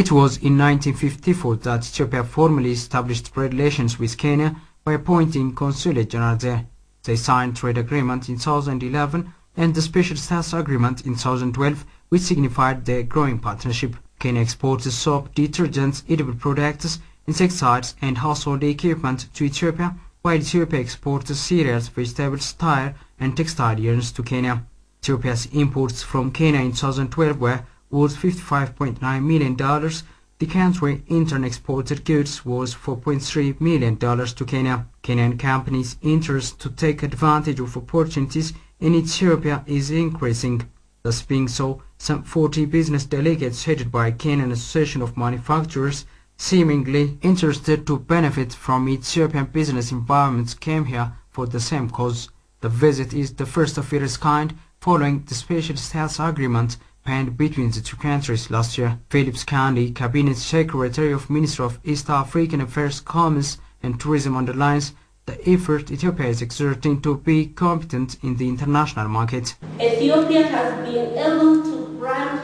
It was in 1954 that Ethiopia formally established relations with Kenya by appointing consulate general there. They signed trade agreement in 2011 and the special status agreement in 2012, which signified their growing partnership. Kenya exports soap, detergents, edible products, insecticides and household equipment to Ethiopia, while Ethiopia exports cereals, vegetables, tire and textile yarns to Kenya. Ethiopia's imports from Kenya in 2012 were worth $55.9 million. The country in turn exported goods worth $4.3 million to Kenya. Kenyan companies' interest to take advantage of opportunities in Ethiopia is increasing. Thus being so, some 40 business delegates headed by Kenyan Association of Manufacturers, seemingly interested to benefit from Ethiopian business environments, came here for the same cause. The visit is the first of its kind following the special status agreement penned between the two countries last year. Phillips Candy, Cabinet Secretary of Ministry of East African Affairs, Commerce and Tourism, underlines the effort Ethiopia is exerting to be competent in the international market. Ethiopia has been able to brand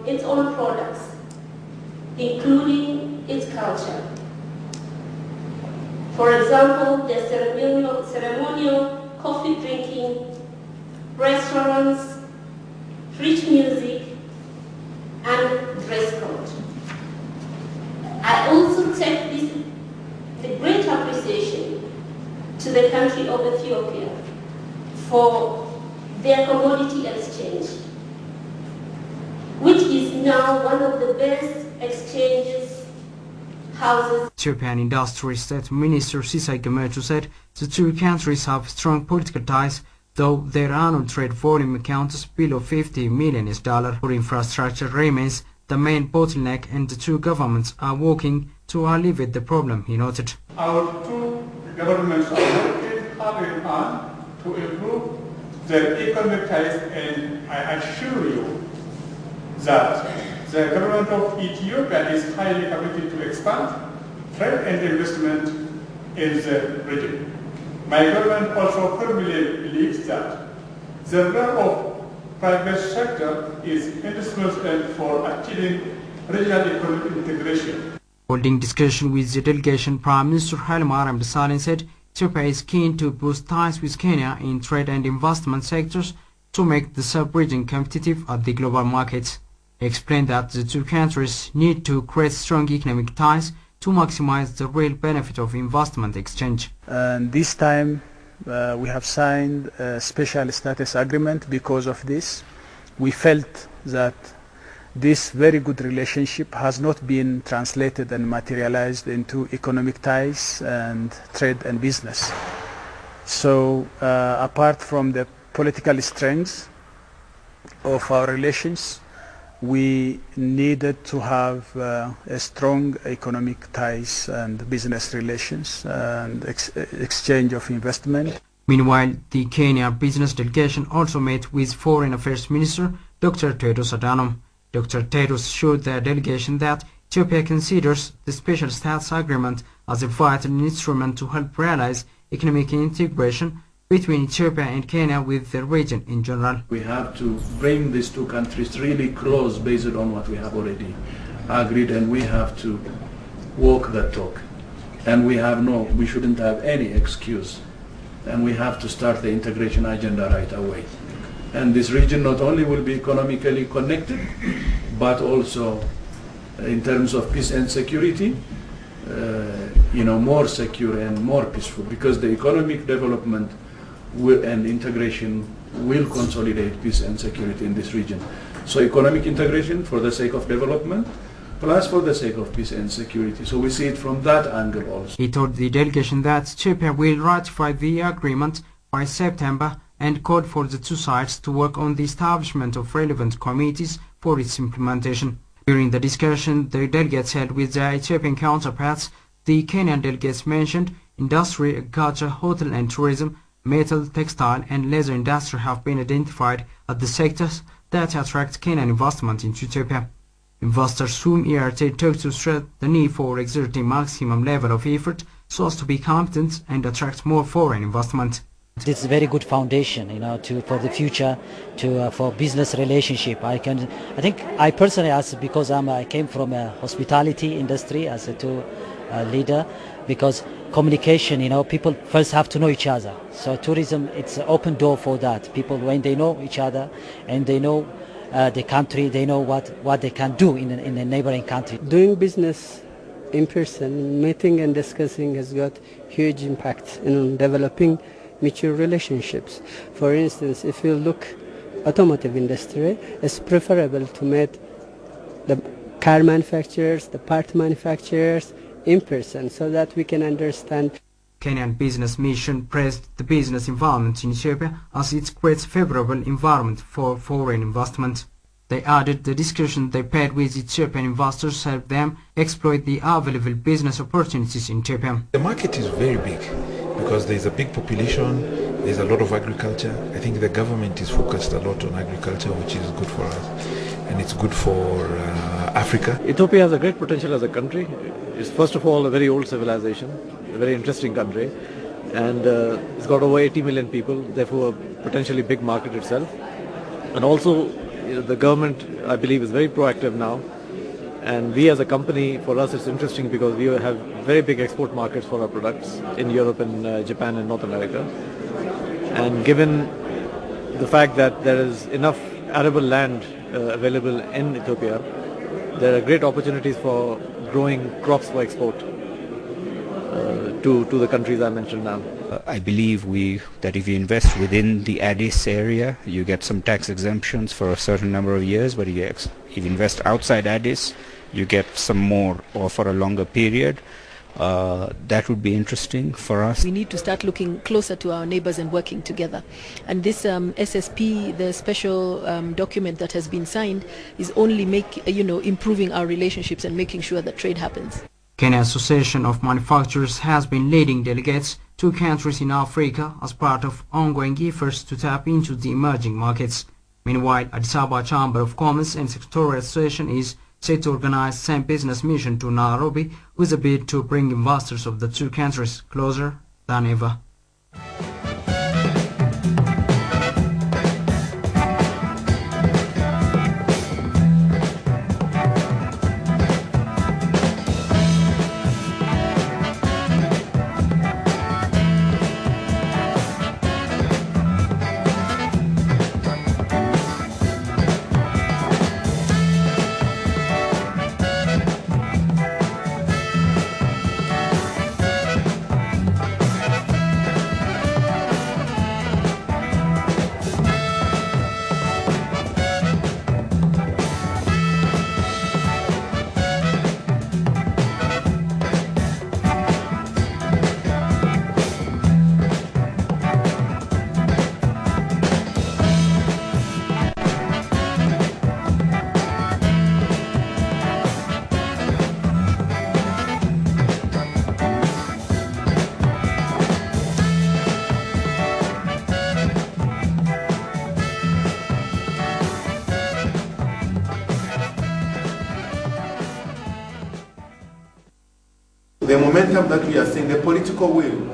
its own products, including its culture. For example, the ceremonial coffee drinking, restaurants, rich music, and dress code. I also take this with great appreciation to the country of Ethiopia for their commodity exchange, which is now one of the best exchanges houses. Ethiopian Industry State Minister Sisai Gemechu said the two countries have strong political ties, though their annual trade volume accounts below $50 million. For infrastructure remains the main bottleneck, and the two governments are working to alleviate the problem, he noted. Our two governments are working hand in hand to improve their economic ties, and I assure you that the government of Ethiopia is highly committed to expand trade and investment in the region. My government also firmly believes that the role of private sector is indispensable for achieving regional economic integration. Holding discussion with the delegation, Prime Minister Hailemariam Desalegn said Ethiopia is keen to boost ties with Kenya in trade and investment sectors to make the sub-region competitive at the global markets. He explained that the two countries need to create strong economic ties to maximize the real benefit of investment exchange. And this time we have signed a special status agreement because of this. We felt that this very good relationship has not been translated and materialized into economic ties and trade and business. So apart from the political strengths of our relations, we needed to have a strong economic ties and business relations and exchange of investment. Meanwhile, the Kenya business delegation also met with Foreign Affairs Minister Dr. Tedros Adhanom. Dr. Tedros assured the delegation that Ethiopia considers the special status agreement as a vital instrument to help realize economic integration between Ethiopia and Kenya with the region in general. We have to bring these two countries really close based on what we have already agreed, and we have to walk that talk. And we shouldn't have any excuse, and we have to start the integration agenda right away. And this region not only will be economically connected, but also in terms of peace and security, more secure and more peaceful, because the economic development and integration will consolidate peace and security in this region. So economic integration for the sake of development, plus for the sake of peace and security. So we see it from that angle also. He told the delegation that Ethiopia will ratify the agreement by September and called for the two sides to work on the establishment of relevant committees for its implementation. During the discussion the delegates held with their Ethiopian counterparts, the Kenyan delegates mentioned industry, agriculture, hotel and tourism, metal, textile and leather industry have been identified as the sectors that attract Kenyan investment into Ethiopia. Investors whom erta talked to stress the need for exerting maximum level of effort so as to be competent and attract more foreign investment. This is a very good foundation, for the future, for business relationship. I think I personally, because I came from a hospitality industry as a leader, because communication, people first have to know each other. So tourism, it's an open door for that. People, when they know each other and they know the country, they know what they can do in a neighboring country. Doing business in person, meeting and discussing has got huge impact in developing mutual relationships. For instance, if you look automotive industry, it's preferable to meet the car manufacturers, the part manufacturers in person so that we can understand. Kenyan Business Mission praised the business environment in Ethiopia as it creates favorable environment for foreign investment. They added the discussion they had with Ethiopian investors helped them exploit the available business opportunities in Ethiopia. The market is very big because there's a big population, there's a lot of agriculture. I think the government is focused a lot on agriculture, which is good for us, and it's good for Africa. Ethiopia has a great potential as a country. It's first of all a very old civilization, a very interesting country, and it's got over 80 million people, therefore a potentially big market itself. And also the government, I believe, is very proactive now. And we as a company, for us it's interesting because we have very big export markets for our products in Europe and Japan and North America. And given the fact that there is enough arable land available in Ethiopia, there are great opportunities for growing crops for export to the countries I mentioned now. I believe that if you invest within the Addis area, you get some tax exemptions for a certain number of years, but if you invest outside Addis, you get some more or for a longer period. That would be interesting for us. We need to start looking closer to our neighbors and working together. And this SSP, the special document that has been signed, is only improving our relationships and making sure that trade happens. Kenya Association of Manufacturers has been leading delegates to countries in Africa as part of ongoing efforts to tap into the emerging markets. Meanwhile, Addis Ababa Chamber of Commerce and Sectorial Association is set to organize the same business mission to Nairobi with a bid to bring investors of the two countries closer than ever. The momentum that we are seeing, the political will,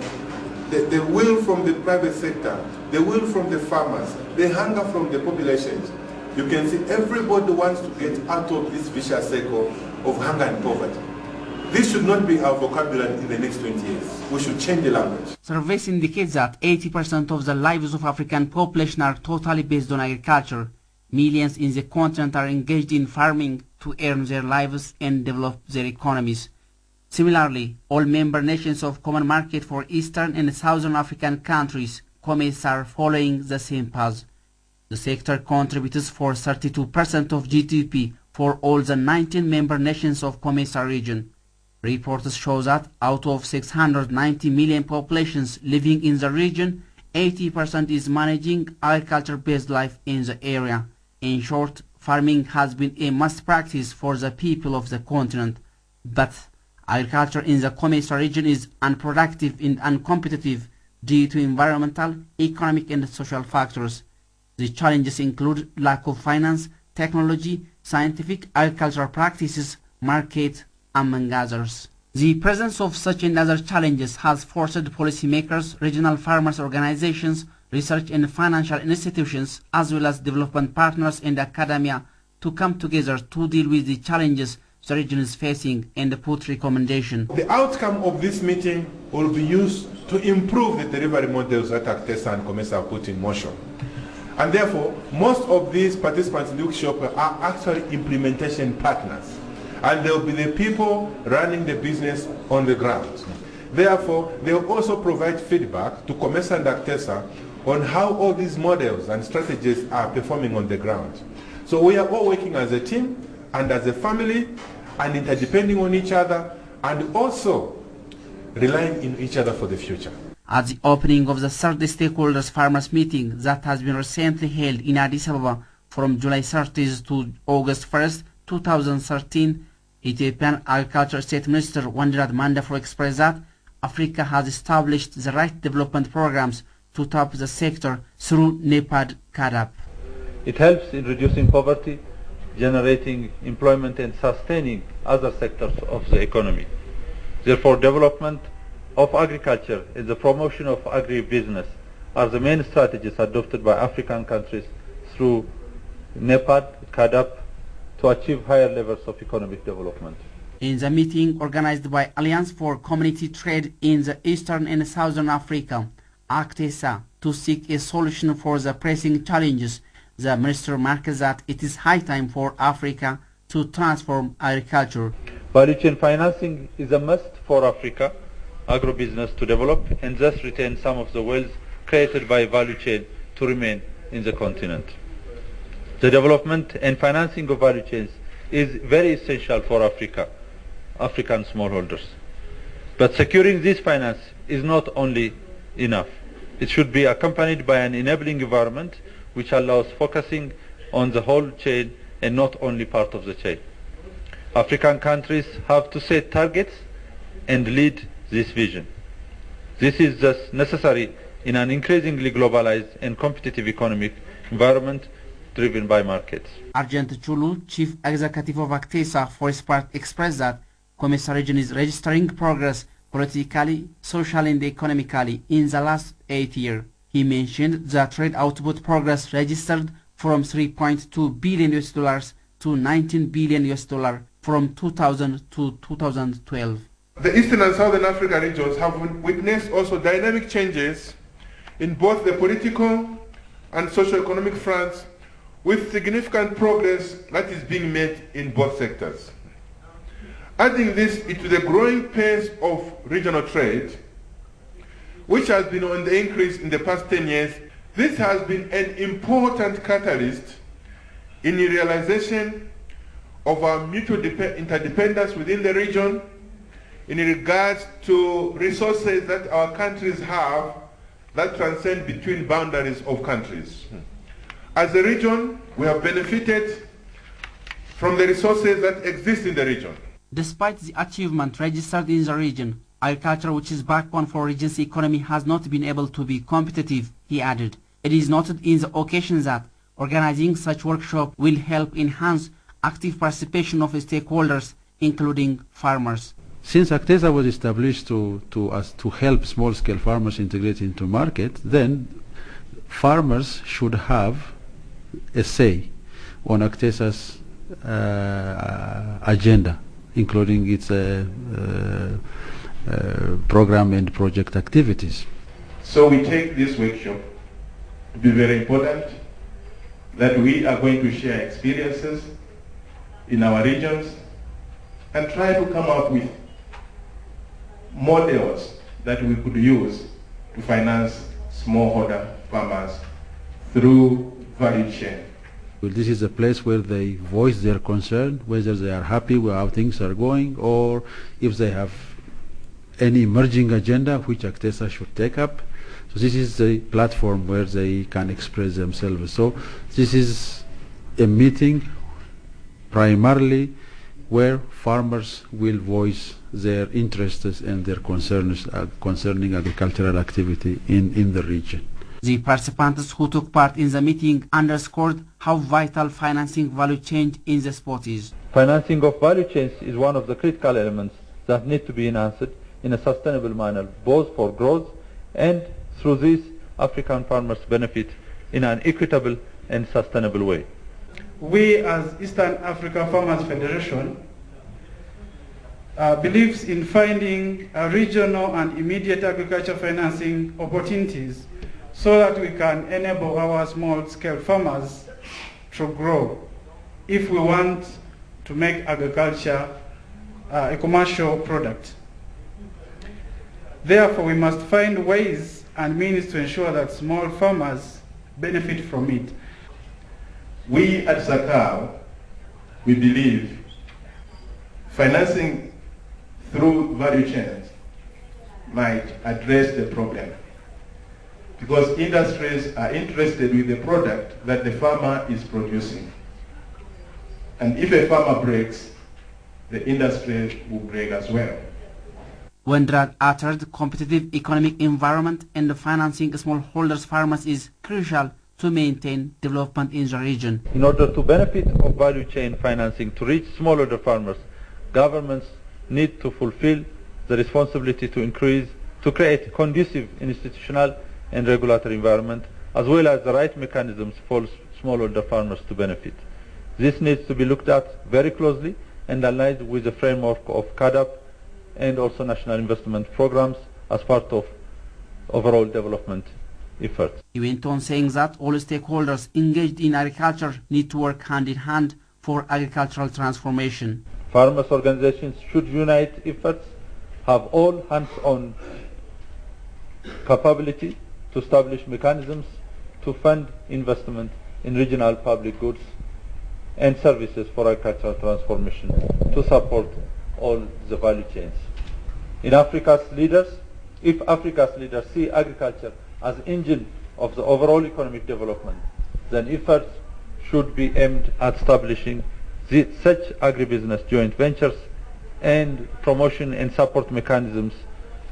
the will from the private sector, the will from the farmers, the hunger from the populations. You can see everybody wants to get out of this vicious cycle of hunger and poverty. This should not be our vocabulary in the next 20 years. We should change the language. Surveys indicate that 80% of the lives of African population are totally based on agriculture. Millions in the continent are engaged in farming to earn their lives and develop their economies. Similarly, all member nations of Common Market for Eastern and Southern African countries, COMESA, are following the same path. The sector contributes for 32% of GDP for all the 19 member nations of COMESA region. Reports show that out of 690 million populations living in the region, 80% is managing agriculture-based life in the area. In short, farming has been a must practice for the people of the continent. But agriculture in the COMESA region is unproductive and uncompetitive due to environmental, economic and social factors. The challenges include lack of finance, technology, scientific agricultural practices, market, among others. The presence of such and other challenges has forced policymakers, regional farmers' organizations, research and financial institutions, as well as development partners and academia to come together to deal with the challenges the region is facing and put recommendations. The outcome of this meeting will be used to improve the delivery models that ACTESA and COMESA have put in motion. And therefore, most of these participants in the workshop are actually implementation partners. And they will be the people running the business on the ground. Therefore, they will also provide feedback to COMESA and ACTESA on how all these models and strategies are performing on the ground. So we are all working as a team and as a family and interdepending on each other and also relying on each other for the future. At the opening of the third stakeholders farmers meeting that has been recently held in Addis Ababa from July 30th to August 1st, 2013, Ethiopian Agriculture State Minister Wandirat Mandafro expressed that Africa has established the right development programs to tap the sector through NEPAD CADAP. It helps in reducing poverty, generating employment and sustaining other sectors of the economy. Therefore, development of agriculture and the promotion of agribusiness are the main strategies adopted by African countries through NEPAD, CADAP, to achieve higher levels of economic development. In the meeting organized by Alliance for Community Trade in the Eastern and Southern Africa, ACTESA, to seek a solution for the pressing challenges, the minister marked that it is high time for Africa to transform agriculture. Value chain financing is a must for Africa agribusiness to develop and thus retain some of the wealth created by value chain to remain in the continent. The development and financing of value chains is very essential for African smallholders. But securing this finance is not only enough. It should be accompanied by an enabling environment which allows focusing on the whole chain and not only part of the chain. African countries have to set targets and lead this vision. This is thus necessary in an increasingly globalized and competitive economic environment driven by markets. Argent Chulu, Chief Executive of ACTESA, for his part expressed that COMESA region is registering progress politically, socially and economically in the last 8 years. He mentioned the trade output progress registered from $3.2 billion to $19 billion from 2000 to 2012. The Eastern and Southern Africa regions have witnessed also dynamic changes in both the political and socio-economic fronts, with significant progress that is being made in both sectors. Adding this into the growing pace of regional trade, which has been on the increase in the past 10 years, this has been an important catalyst in the realization of our mutual interdependence within the region in regards to resources that our countries have that transcend between boundaries of countries. As a region, we have benefited from the resources that exist in the region. Despite the achievement registered in the region, agriculture, which is backbone for the region's economy, has not been able to be competitive, he added. It is noted in the occasion that organizing such workshop will help enhance active participation of stakeholders, including farmers. Since ACTESA was established to help small-scale farmers integrate into market, then farmers should have a say on ACTESA's agenda, including its program and project activities. So we take this workshop to be very important, that we are going to share experiences in our regions and try to come up with models that we could use to finance smallholder farmers through value chain. This is a place where they voice their concern, whether they are happy with how things are going, or if they have any emerging agenda which ACTESA should take up. So this is the platform where they can express themselves. So this is a meeting primarily where farmers will voice their interests and their concerns concerning agricultural activity in the region. The participants who took part in the meeting underscored how vital financing value chain in the spot is. Financing of value chains is one of the critical elements that need to be enhanced in a sustainable manner, both for growth and through this African farmers benefit in an equitable and sustainable way. We as Eastern Africa Farmers Federation believes in finding regional and immediate agriculture financing opportunities so that we can enable our small-scale farmers to grow if we want to make agriculture a commercial product. Therefore, we must find ways and means to ensure that small farmers benefit from it. We at ZACAO, we believe financing through value chains might address the problem, because industries are interested with the product that the farmer is producing. And if a farmer breaks, the industry will break as well. When Drag uttered, competitive economic environment and the financing smallholders farmers is crucial to maintain development in the region. In order to benefit of value chain financing to reach smallholder farmers, governments need to fulfill the responsibility to create a conducive institutional and regulatory environment, as well as the right mechanisms for smallholder farmers to benefit. This needs to be looked at very closely and aligned with the framework of CADAP and also national investment programs as part of overall development efforts. He went on saying that all stakeholders engaged in agriculture need to work hand in hand for agricultural transformation. Farmers' organizations should unite efforts, have all hands-on capability to establish mechanisms to fund investment in regional public goods and services for agricultural transformation to support all the value chains. If Africa's leaders see agriculture as engine of the overall economic development, then efforts should be aimed at establishing such agribusiness joint ventures and promotion and support mechanisms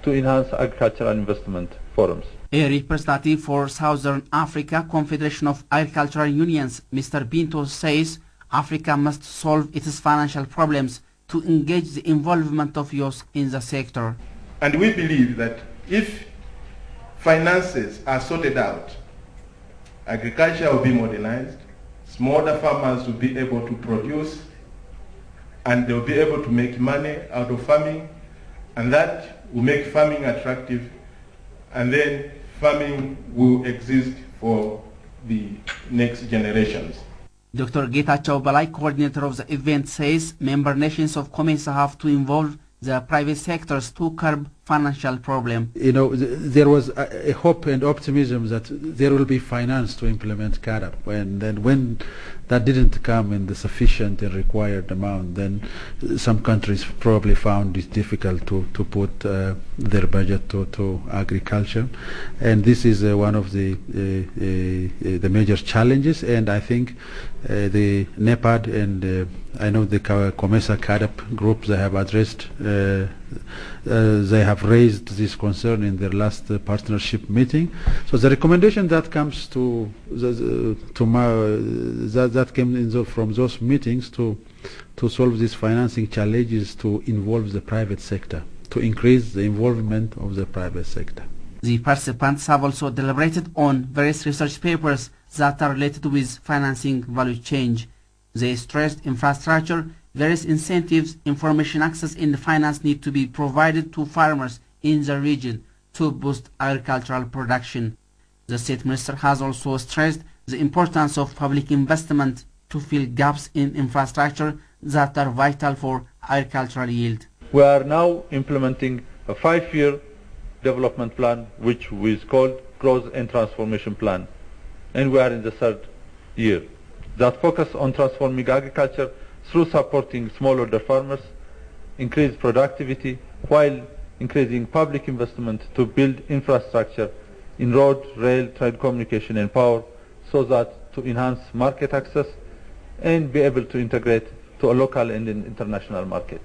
to enhance agricultural investment forums. A representative for Southern Africa Confederation of Agricultural Unions, Mr. Binto, says Africa must solve its financial problems to engage the involvement of youth in the sector. And we believe that if finances are sorted out, agriculture will be modernized, smaller farmers will be able to produce, and they'll be able to make money out of farming, and that will make farming attractive, and then farming will exist for the next generations. Dr. Getachew Balai, coordinator of the event, says member nations of COMESA have to involve the private sectors to curb financial problem. You know, there was a hope and optimism that there will be finance to implement CADAP, and then when that didn't come in the sufficient and required amount, then some countries probably found it difficult to put their budget to agriculture, and this is one of the major challenges. And I think the NEPAD and I know the COMESA CADAP groups, they have addressed, they have raised this concern in their last partnership meeting. So the recommendation that comes that came from those meetings to solve these financing challenges, to involve the private sector, to increase the involvement of the private sector. The participants have also deliberated on various research papers that are related with financing value change. They stressed infrastructure, various incentives, information access and finance need to be provided to farmers in the region to boost agricultural production. The State Minister has also stressed the importance of public investment to fill gaps in infrastructure that are vital for agricultural yield. We are now implementing a 5-year development plan, which is called Growth and Transformation Plan, and we are in the 3rd year, that focus on transforming agriculture through supporting smallholder farmers, increase productivity, while increasing public investment to build infrastructure in road, rail, trade communication and power, so that to enhance market access and be able to integrate to a local and an international market.